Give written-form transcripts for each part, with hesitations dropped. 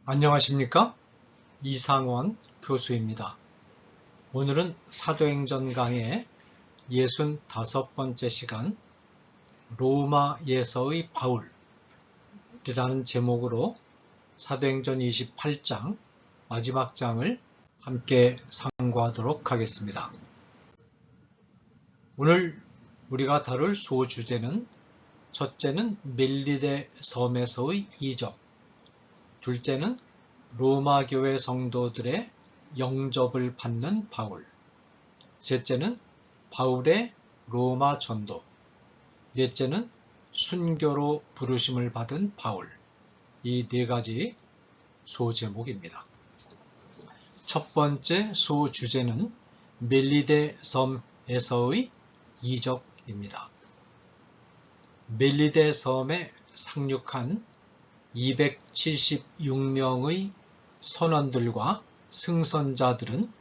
안녕하십니까? 이상원 교수입니다. 오늘은 사도행전 강의 65번째 시간 로마예서의 바울이라는 제목으로 사도행전 28장 마지막 장을 함께 상고하도록 하겠습니다. 오늘 우리가 다룰 소주제는 첫째는 멜리데 섬에서의 이적, 둘째는 로마 교회 성도들의 영접을 받는 바울, 셋째는 바울의 로마 전도, 넷째는 순교로 부르심을 받은 바울, 이 네 가지 소제목입니다. 첫 번째 소주제는 멜리데 섬에서의 이적입니다. 멜리데 섬에 상륙한 276명의 선원들과 승선자들은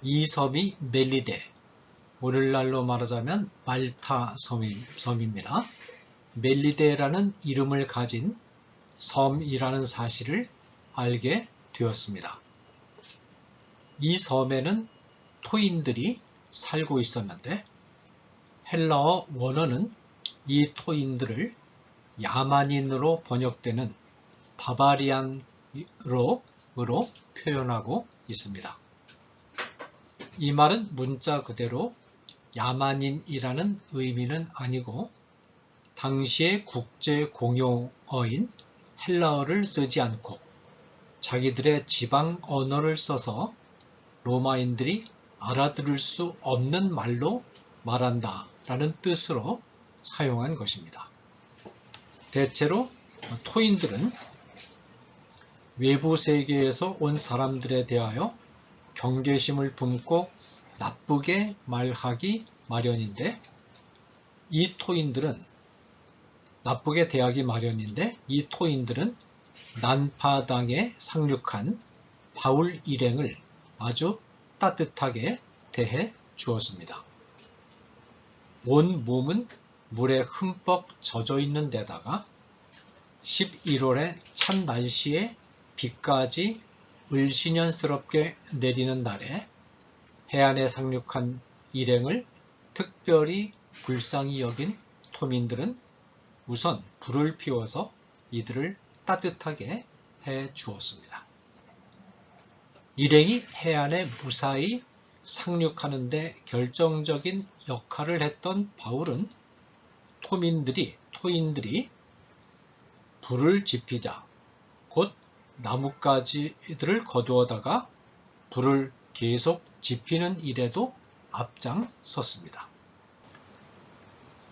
이 섬이 멜리데, 오늘날로 말하자면 말타 섬입니다. 멜리데라는 이름을 가진 섬이라는 사실을 알게 되었습니다. 이 섬에는 토인들이 살고 있었는데 헬라어 원어는 이 토인들을 야만인으로 번역되는 바바리안으로 표현하고 있습니다. 이 말은 문자 그대로 야만인이라는 의미는 아니고 당시의 국제 공용어인 헬라어를 쓰지 않고 자기들의 지방 언어를 써서 로마인들이 알아들을 수 없는 말로 말한다라는 뜻으로 사용한 것입니다. 대체로 토인들은 외부 세계에서 온 사람들에 대하여 경계심을 품고 나쁘게 말하기 마련인데 이 토인들은 난파당에 상륙한 바울 일행을 아주 따뜻하게 대해 주었습니다. 온 몸은 물에 흠뻑 젖어 있는 데다가 11월의 찬 날씨에 비까지 을씨년스럽게 내리는 날에 해안에 상륙한 일행을 특별히 불쌍히 여긴 토민들은 우선 불을 피워서 이들을 따뜻하게 해 주었습니다. 일행이 해안에 무사히 상륙하는 데 결정적인 역할을 했던 바울은 토인들이 불을 지피자 곧 나뭇가지들을 거두어다가 불을 계속 지피는 일에도 앞장섰습니다.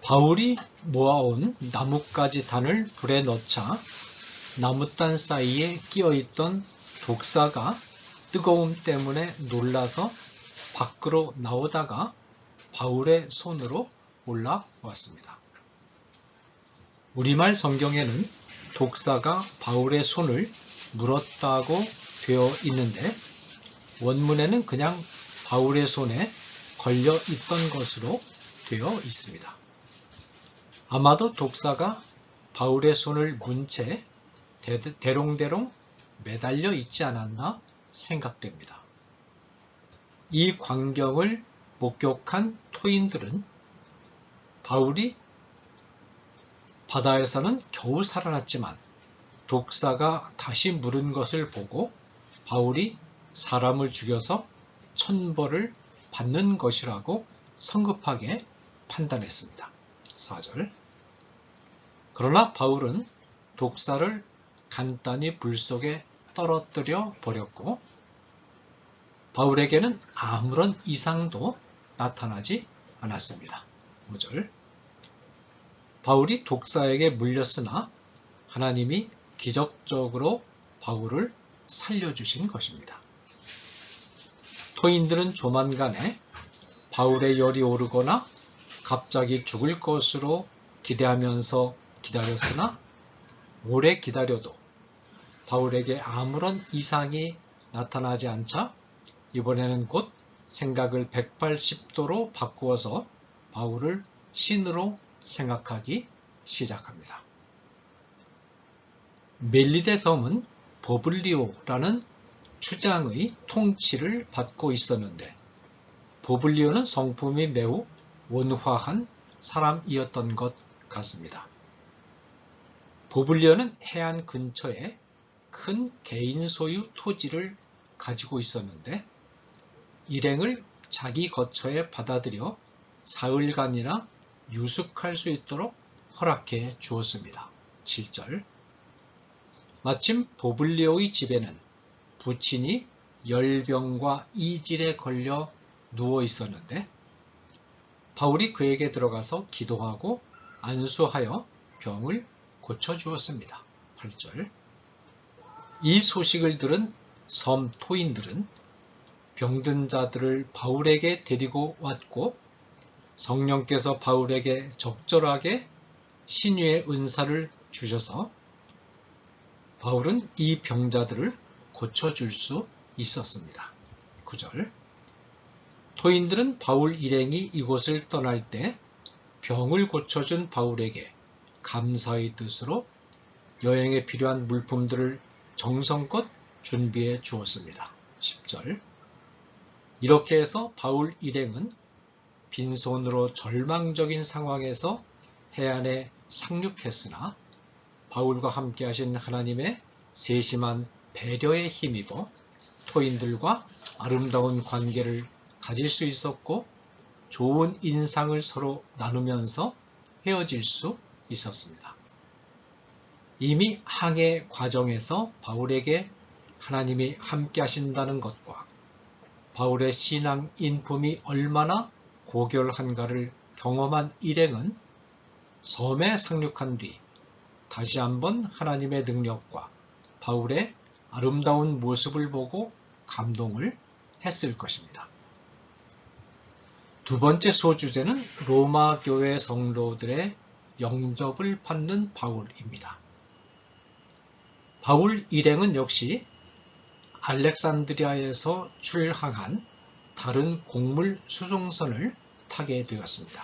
바울이 모아온 나뭇가지 단을 불에 넣자 나뭇단 사이에 끼어있던 독사가 뜨거움 때문에 놀라서 밖으로 나오다가 바울의 손으로 올라왔습니다. 우리말 성경에는 독사가 바울의 손을 물었다고 되어 있는데 원문에는 그냥 바울의 손에 걸려 있던 것으로 되어 있습니다. 아마도 독사가 바울의 손을 문 채 대롱대롱 매달려 있지 않았나 생각됩니다. 이 광경을 목격한 토인들은 바울이 바다에서는 겨우 살아났지만 독사가 다시 물은 것을 보고 바울이 사람을 죽여서 천벌을 받는 것이라고 성급하게 판단했습니다. 4절. 그러나 바울은 독사를 간단히 불 속에 떨어뜨려 버렸고 바울에게는 아무런 이상도 나타나지 않았습니다. 5절. 바울이 독사에게 물렸으나 하나님이 기적적으로 바울을 살려주신 것입니다. 토인들은 조만간에 바울의 열이 오르거나 갑자기 죽을 것으로 기대하면서 기다렸으나 오래 기다려도 바울에게 아무런 이상이 나타나지 않자 이번에는 곧 생각을 180도로 바꾸어서 바울을 신으로 생각하기 시작합니다. 멜리데 섬은 보블리오라는 추장의 통치를 받고 있었는데 보블리오는 성품이 매우 온화한 사람이었던 것 같습니다. 보블리오는 해안 근처에 큰 개인 소유 토지를 가지고 있었는데 일행을 자기 거처에 받아들여 사흘간이나 유숙할 수 있도록 허락해 주었습니다. 7절. 마침 보블리오의 집에는 부친이 열병과 이질에 걸려 누워 있었는데 바울이 그에게 들어가서 기도하고 안수하여 병을 고쳐주었습니다. 8절. 이 소식을 들은 섬 토인들은 병든 자들을 바울에게 데리고 왔고 성령께서 바울에게 적절하게 신유의 은사를 주셔서 바울은 이 병자들을 고쳐줄 수 있었습니다. 9절. 토인들은 바울 일행이 이곳을 떠날 때 병을 고쳐준 바울에게 감사의 뜻으로 여행에 필요한 물품들을 정성껏 준비해 주었습니다. 10절. 이렇게 해서 바울 일행은 빈손으로 절망적인 상황에서 해안에 상륙했으나 바울과 함께 하신 하나님의 세심한 배려에 힘입어 토인들과 아름다운 관계를 가질 수 있었고 좋은 인상을 서로 나누면서 헤어질 수 있었습니다. 이미 항해 과정에서 바울에게 하나님이 함께 하신다는 것과 바울의 신앙 인품이 얼마나 고결한가를 경험한 일행은 섬에 상륙한 뒤 다시 한번 하나님의 능력과 바울의 아름다운 모습을 보고 감동을 했을 것입니다. 두 번째 소주제는 로마 교회 성도들의 영접을 받는 바울입니다. 바울 일행은 역시 알렉산드리아에서 출항한 다른 곡물 수송선을 타게 되었습니다.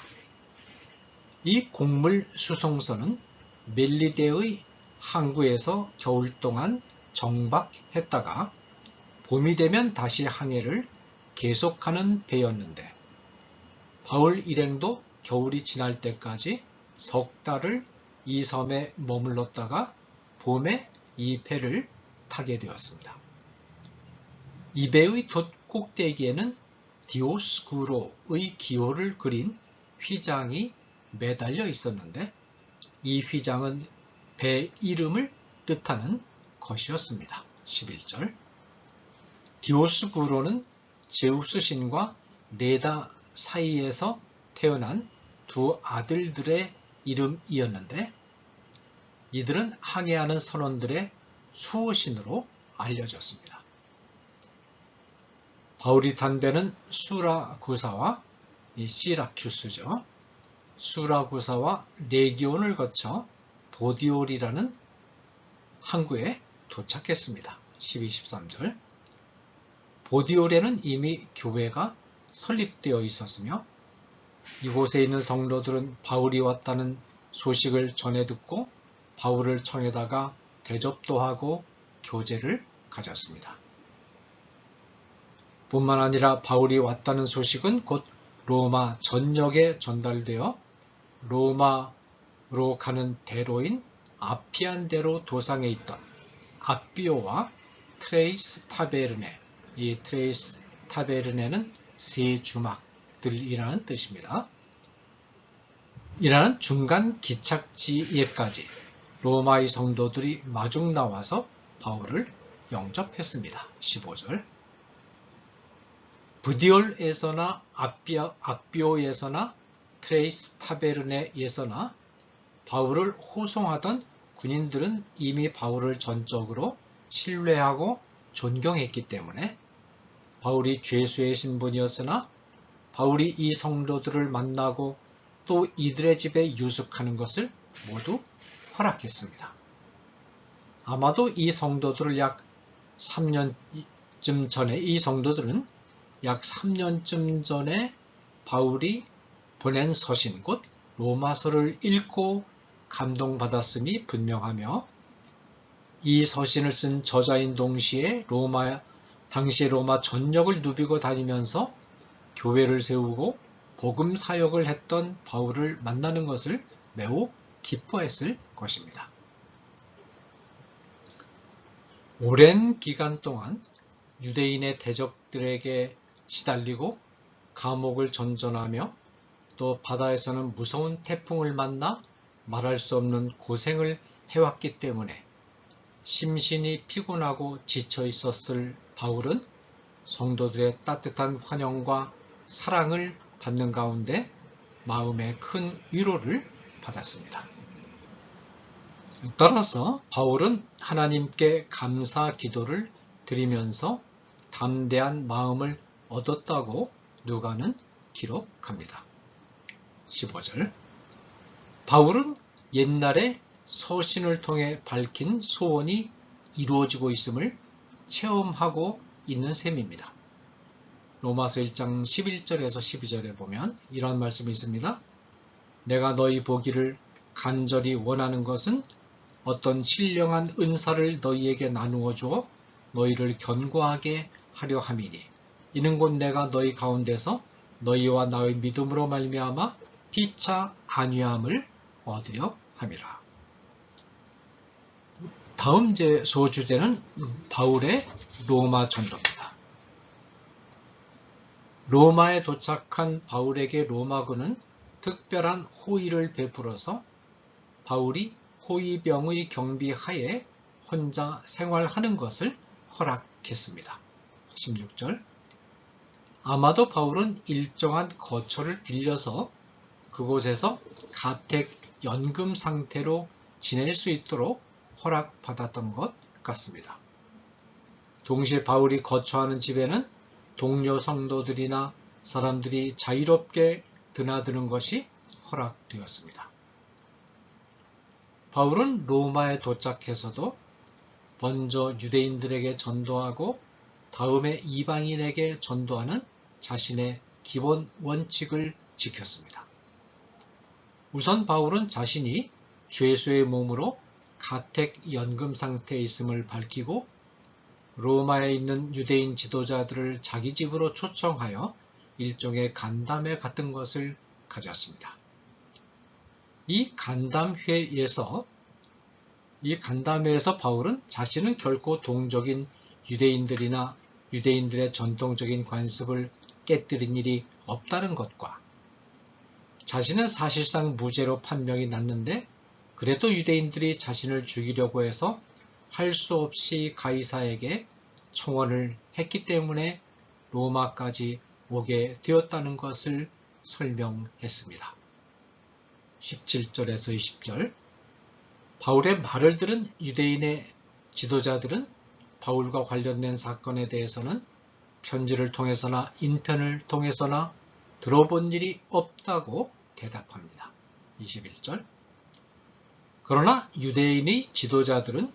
이 곡물 수송선은 멜리데의 항구에서 겨울 동안 정박했다가 봄이 되면 다시 항해를 계속하는 배였는데 바울 일행도 겨울이 지날 때까지 석 달을 이 섬에 머물렀다가 봄에 이 배를 타게 되었습니다. 이 배의 돛꼭대기에는 디오스쿠로의 기호를 그린 휘장이 매달려 있었는데 이 휘장은 배 이름을 뜻하는 것이었습니다. 11절. 디오스쿠로는 제우스 신과 레다 사이에서 태어난 두 아들들의 이름이었는데 이들은 항해하는 선원들의 수호신으로 알려졌습니다. 바울이 탄 배는 수라구사와 시라큐스죠. 수라구사와 레기온을 거쳐 보디올이라는 항구에 도착했습니다. 12, 13절. 보디올에는 이미 교회가 설립되어 있었으며 이곳에 있는 성도들은 바울이 왔다는 소식을 전해 듣고 바울을 청에다가 대접도 하고 교제를 가졌습니다. 뿐만 아니라 바울이 왔다는 소식은 곧 로마 전역에 전달되어 로마로 가는 대로인 아피안대로 도상에 있던 아비오와 트레이스 타베르네, 이 트레이스 타베르네는 세 주막들이라는 뜻입니다. 이라는 중간 기착지에까지 로마의 성도들이 마중 나와서 바울을 영접했습니다. 15절. 부디올에서나 아비오에서나 트레이스 타베르네에서나 바울을 호송하던 군인들은 이미 바울을 전적으로 신뢰하고 존경했기 때문에 바울이 죄수의 신분이었으나 바울이 이 성도들을 만나고 또 이들의 집에 유숙하는 것을 모두 허락했습니다. 아마도 이 성도들을 약 3년쯤 전에 이 성도들은 약 3년쯤 전에 바울이 보낸 서신 곧 로마서를 읽고 감동받았음이 분명하며 이 서신을 쓴 저자인 동시에 당시 로마 전역을 누비고 다니면서 교회를 세우고 복음 사역을 했던 바울을 만나는 것을 매우 기뻐했을 것입니다. 오랜 기간 동안 유대인의 대적들에게 시달리고 감옥을 전전하며 또 바다에서는 무서운 태풍을 만나 말할 수 없는 고생을 해왔기 때문에 심신이 피곤하고 지쳐 있었을 바울은 성도들의 따뜻한 환영과 사랑을 받는 가운데 마음의 큰 위로를 받았습니다. 따라서 바울은 하나님께 감사 기도를 드리면서 담대한 마음을 얻었다고 누가는 기록합니다. 15절. 바울은 옛날에 서신을 통해 밝힌 소원이 이루어지고 있음을 체험하고 있는 셈입니다. 로마서 1장 11절에서 12절에 보면 이런 말씀이 있습니다. 내가 너희 보기를 간절히 원하는 것은 어떤 신령한 은사를 너희에게 나누어 주어 너희를 견고하게 하려 함이니 이는 곧 내가 너희 가운데서 너희와 나의 믿음으로 말미암아 피차 안위함을 얻으려 함이라. 다음 소주제는 바울의 로마 전도입니다. 로마에 도착한 바울에게 로마군은 특별한 호의를 베풀어서 바울이 호위병의 경비하에 혼자 생활하는 것을 허락했습니다. 16절. 아마도 바울은 일정한 거처를 빌려서 그곳에서 가택 연금 상태로 지낼 수 있도록 허락받았던 것 같습니다. 동시에 바울이 거처하는 집에는 동료 성도들이나 사람들이 자유롭게 드나드는 것이 허락되었습니다. 바울은 로마에 도착해서도 먼저 유대인들에게 전도하고 다음에 이방인에게 전도하는 자신의 기본 원칙을 지켰습니다. 우선 바울은 자신이 죄수의 몸으로 가택 연금 상태에 있음을 밝히고 로마에 있는 유대인 지도자들을 자기 집으로 초청하여 일종의 간담회 같은 것을 가졌습니다. 이 간담회에서 바울은 자신은 결코 동족인 유대인들이나 유대인들의 전통적인 관습을 깨뜨린 일이 없다는 것과 자신은 사실상 무죄로 판명이 났는데 그래도 유대인들이 자신을 죽이려고 해서 할 수 없이 가이사에게 청원을 했기 때문에 로마까지 오게 되었다는 것을 설명했습니다. 17절에서 20절. 바울의 말을 들은 유대인의 지도자들은 바울과 관련된 사건에 대해서는 편지를 통해서나 인편을 통해서나 들어본 일이 없다고 대답합니다. 21절. 그러나 유대인의 지도자들은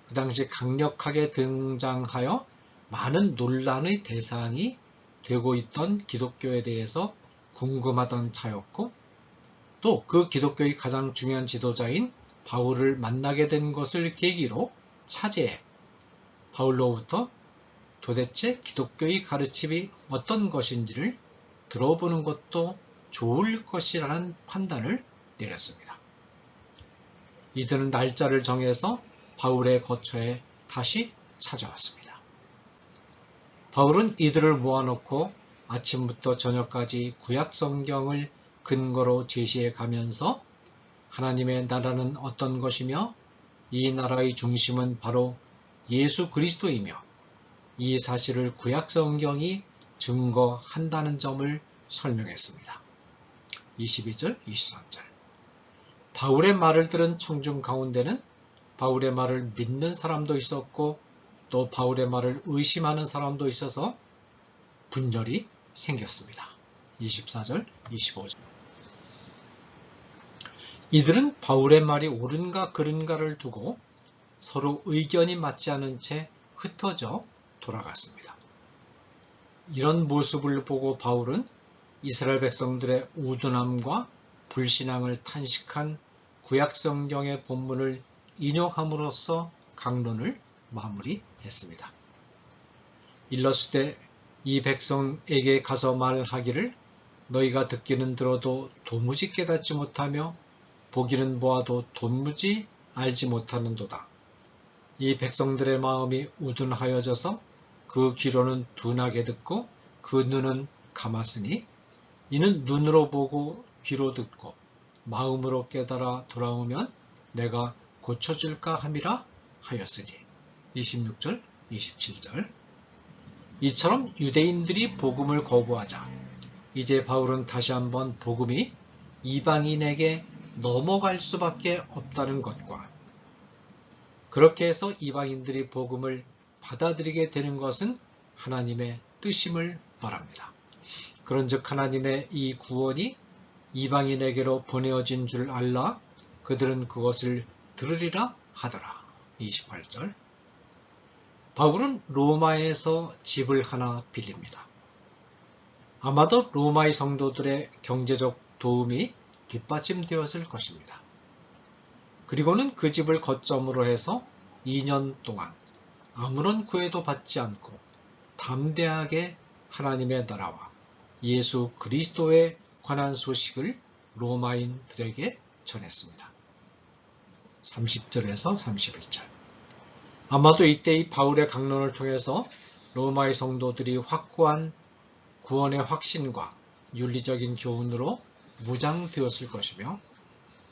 그 당시 강력하게 등장하여 많은 논란의 대상이 되고 있던 기독교에 대해서 궁금하던 차였고 또 그 기독교의 가장 중요한 지도자인 바울을 만나게 된 것을 계기로 차제해 바울로부터 도대체 기독교의 가르침이 어떤 것인지를 들어보는 것도 좋을 것이라는 판단을 내렸습니다. 이들은 날짜를 정해서 바울의 거처에 다시 찾아왔습니다. 바울은 이들을 모아놓고 아침부터 저녁까지 구약 성경을 근거로 제시해 가면서 하나님의 나라는 어떤 것이며 이 나라의 중심은 바로 예수 그리스도이며 이 사실을 구약 성경이 증거한다는 점을 설명했습니다. 22절, 23절. 바울의 말을 들은 청중 가운데는 바울의 말을 믿는 사람도 있었고 또 바울의 말을 의심하는 사람도 있어서 분열이 생겼습니다. 24절, 25절. 이들은 바울의 말이 옳은가 그른가를 두고 서로 의견이 맞지 않은 채 흩어져 돌아갔습니다. 이런 모습을 보고 바울은 이스라엘 백성들의 우둔함과 불신앙을 탄식한 구약 성경의 본문을 인용함으로써 강론을 마무리했습니다. 일러스되 이 백성에게 가서 말하기를 너희가 듣기는 들어도 도무지 깨닫지 못하며 보기는 보아도 도무지 알지 못하는도다. 이 백성들의 마음이 우둔하여져서 그 귀로는 둔하게 듣고 그 눈은 감았으니 이는 눈으로 보고 귀로 듣고 마음으로 깨달아 돌아오면 내가 고쳐줄까 함이라 하였으니 26절 27절. 이처럼 유대인들이 복음을 거부하자 이제 바울은 다시 한번 복음이 이방인에게 넘어갈 수밖에 없다는 것과 그렇게 해서 이방인들이 복음을 받아들이게 되는 것은 하나님의 뜻임을 말합니다. 그런즉 하나님의 이 구원이 이방인에게로 보내어진 줄 알라 그들은 그것을 들으리라 하더라. 28절. 바울은 로마에서 집을 하나 빌립니다. 아마도 로마의 성도들의 경제적 도움이 뒷받침되었을 것입니다. 그리고는 그 집을 거점으로 해서 2년 동안 아무런 구애도 받지 않고 담대하게 하나님의 나라와 예수 그리스도에 관한 소식을 로마인들에게 전했습니다. 30절에서 31절. 아마도 이때의 바울의 강론을 통해서 로마의 성도들이 확고한 구원의 확신과 윤리적인 교훈으로 무장되었을 것이며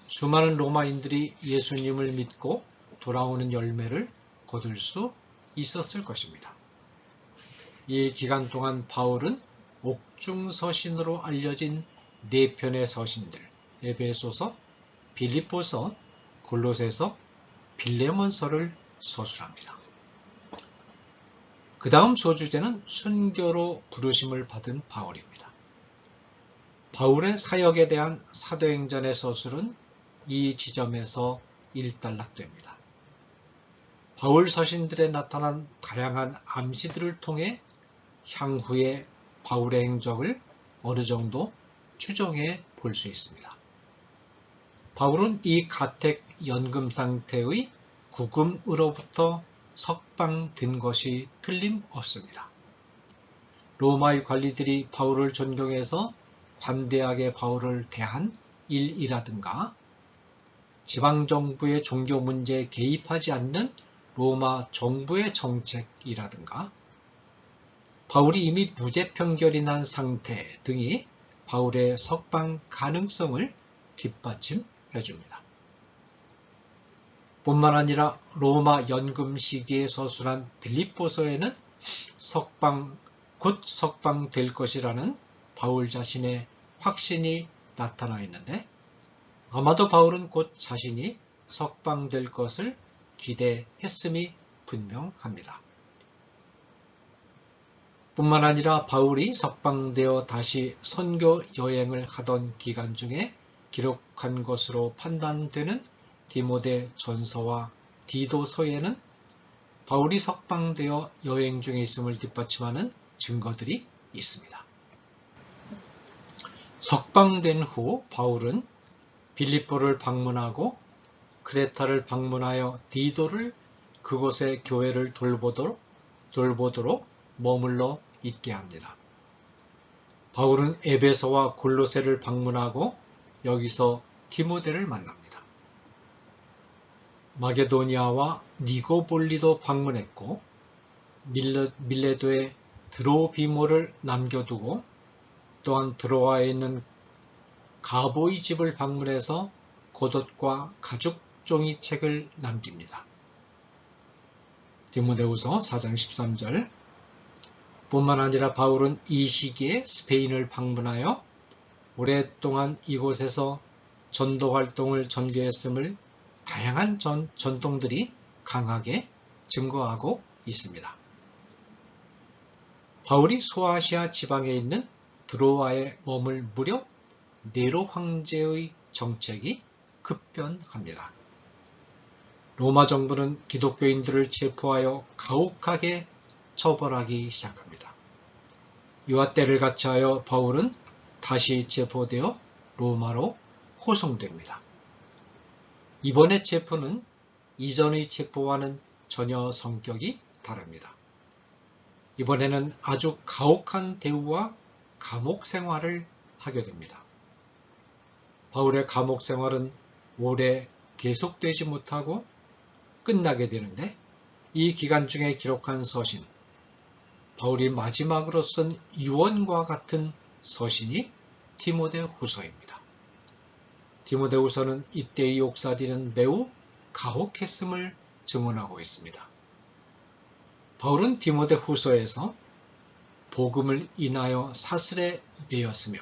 수많은 로마인들이 예수님을 믿고 돌아오는 열매를 거둘 수 있었을 것입니다. 이 기간 동안 바울은 옥중서신으로 알려진 4편의 서신들, 에베소서, 빌립보서, 골로새서, 빌레몬서를 서술합니다. 그 다음 소주제는 순교로 부르심을 받은 바울입니다. 바울의 사역에 대한 사도행전의 서술은 이 지점에서 일단락됩니다. 바울 서신들에 나타난 다양한 암시들을 통해 향후의 바울의 행적을 어느 정도 추정해 볼 수 있습니다. 바울은 이 가택 연금 상태의 구금으로부터 석방된 것이 틀림없습니다. 로마의 관리들이 바울을 존경해서 관대하게 바울을 대한 일이라든가 지방정부의 종교 문제에 개입하지 않는 로마 정부의 정책이라든가 바울이 이미 무죄 편결이 난 상태 등이 바울의 석방 가능성을 뒷받침해 줍니다. 뿐만 아니라 로마 연금 시기에 서술한 빌립보서에는 곧 석방될 것이라는 바울 자신의 확신이 나타나 있는데 아마도 바울은 곧 자신이 석방될 것을 기대했음이 분명합니다. 뿐만 아니라 바울이 석방되어 다시 선교 여행을 하던 기간 중에 기록한 것으로 판단되는 디모데 전서와 디도서에는 바울이 석방되어 여행 중에 있음을 뒷받침하는 증거들이 있습니다. 석방된 후 바울은 빌립보를 방문하고 크레타를 방문하여 디도를 그곳의 교회를 돌보도록 머물러 있게 합니다. 바울은 에베소와 골로새를 방문하고 여기서 디모데를 만납니다. 마게도니아와 니고볼리도 방문했고 밀레도에 드로비모를 남겨두고 또한 드로아에 있는 가보의 집을 방문해서 겉옷과 가죽 종이책을 남깁니다. 디모데후서 4장 13절. 뿐만 아니라 바울은 이 시기에 스페인을 방문하여 오랫동안 이곳에서 전도 활동을 전개했음을 다양한 전통들이 강하게 증거하고 있습니다. 바울이 소아시아 지방에 있는 드로아에 머물 무렵 네로 황제의 정책이 급변합니다. 로마 정부는 기독교인들을 체포하여 가혹하게 처벌하기 시작합니다. 이와 때를 같이하여 바울은 다시 체포되어 로마로 호송됩니다. 이번의 체포는 이전의 체포와는 전혀 성격이 다릅니다. 이번에는 아주 가혹한 대우와 감옥 생활을 하게 됩니다. 바울의 감옥 생활은 오래 계속되지 못하고 끝나게 되는데, 이 기간 중에 기록한 서신, 바울이 마지막으로 쓴 유언과 같은 서신이 디모데후서입니다. 디모데후서는 이때의 옥사디는 매우 가혹했음을 증언하고 있습니다. 바울은 디모데후서에서 복음을 인하여 사슬에 매였으며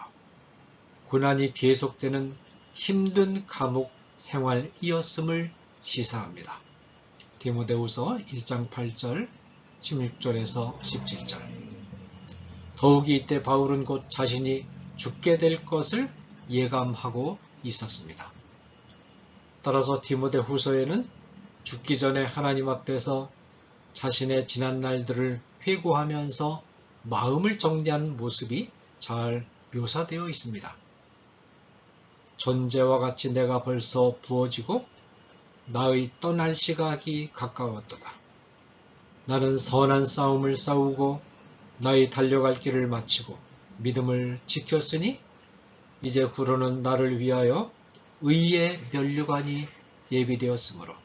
고난이 계속되는 힘든 감옥 생활이었음을 시사합니다. 디모데후서 1장 8절, 16절에서 17절. 더욱이 이때 바울은 곧 자신이 죽게 될 것을 예감하고 있었습니다. 따라서 디모데후서에는 죽기 전에 하나님 앞에서 자신의 지난 날들을 회고하면서 마음을 정리하는 모습이 잘 묘사되어 있습니다. 전제와 같이 내가 벌써 부어지고 나의 떠날 시각이 가까웠도다. 나는 선한 싸움을 싸우고 나의 달려갈 길을 마치고 믿음을 지켰으니 이제 후로는 나를 위하여 의의 면류관이 예비되었으므로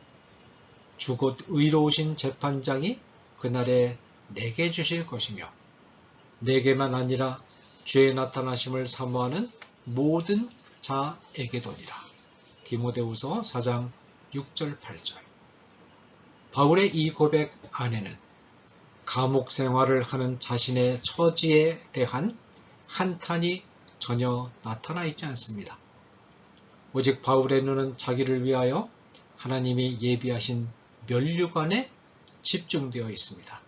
주 곧 의로우신 재판장이 그날에 내게 주실 것이며 내게만 아니라 주의 나타나심을 사모하는 모든 자에게도니라. 디모데후서 4장 6절 8절. 바울의 이 고백 안에는 감옥 생활을 하는 자신의 처지에 대한 한탄이 전혀 나타나 있지 않습니다. 오직 바울의 눈은 자기를 위하여 하나님이 예비하신 면류관에 집중되어 있습니다.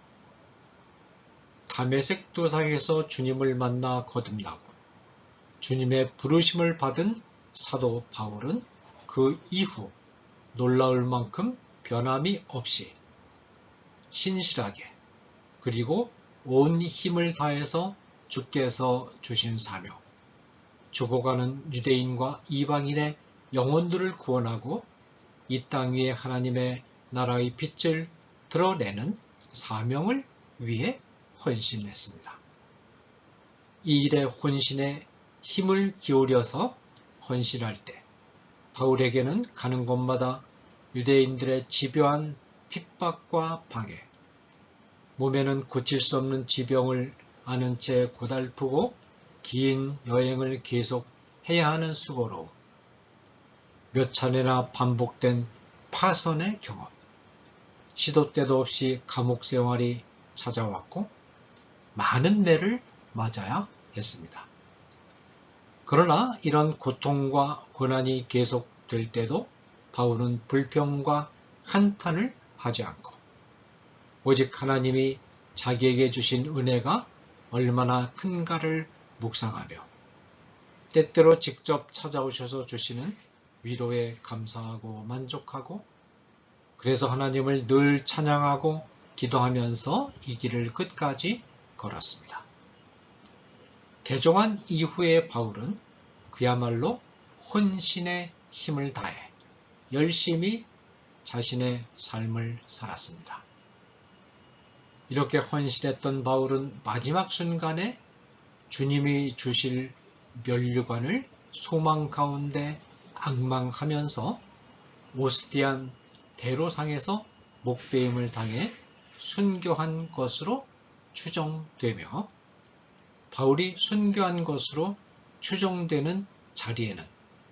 다메섹 도상에서 주님을 만나 거듭나고 주님의 부르심을 받은 사도 바울은 그 이후 놀라울 만큼 변함이 없이 신실하게 그리고 온 힘을 다해서 주께서 주신 사명, 죽어가는 유대인과 이방인의 영혼들을 구원하고 이 땅 위에 하나님의 나라의 빛을 드러내는 사명을 위해 헌신했습니다. 이 일에 혼신에 힘을 기울여서 헌신할 때 바울에게는 가는 곳마다 유대인들의 집요한 핍박과 방해, 몸에는 고칠 수 없는 지병을 앓은 채 고달프고 긴 여행을 계속 해야 하는 수고로 몇 차례나 반복된 파선의 경험, 시도 때도 없이 감옥 생활이 찾아왔고 많은 매를 맞아야 했습니다. 그러나 이런 고통과 고난이 계속될 때도 바울은 불평과 한탄을 하지 않고 오직 하나님이 자기에게 주신 은혜가 얼마나 큰가를 묵상하며 때때로 직접 찾아오셔서 주시는 위로에 감사하고 만족하고 그래서 하나님을 늘 찬양하고 기도하면서 이 길을 끝까지 걸었습니다. 개종한 이후의 바울은 그야말로 혼신의 힘을 다해 열심히 자신의 삶을 살았습니다. 이렇게 헌신했던 바울은 마지막 순간에 주님이 주실 면류관을 소망 가운데 앙망하면서 오스티안 대로상에서 목베임을 당해 순교한 것으로 추정되며 바울이 순교한 것으로 추정되는 자리에는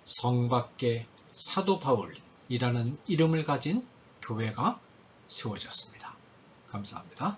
성밖에 사도 바울이라는 이름을 가진 교회가 세워졌습니다. 감사합니다.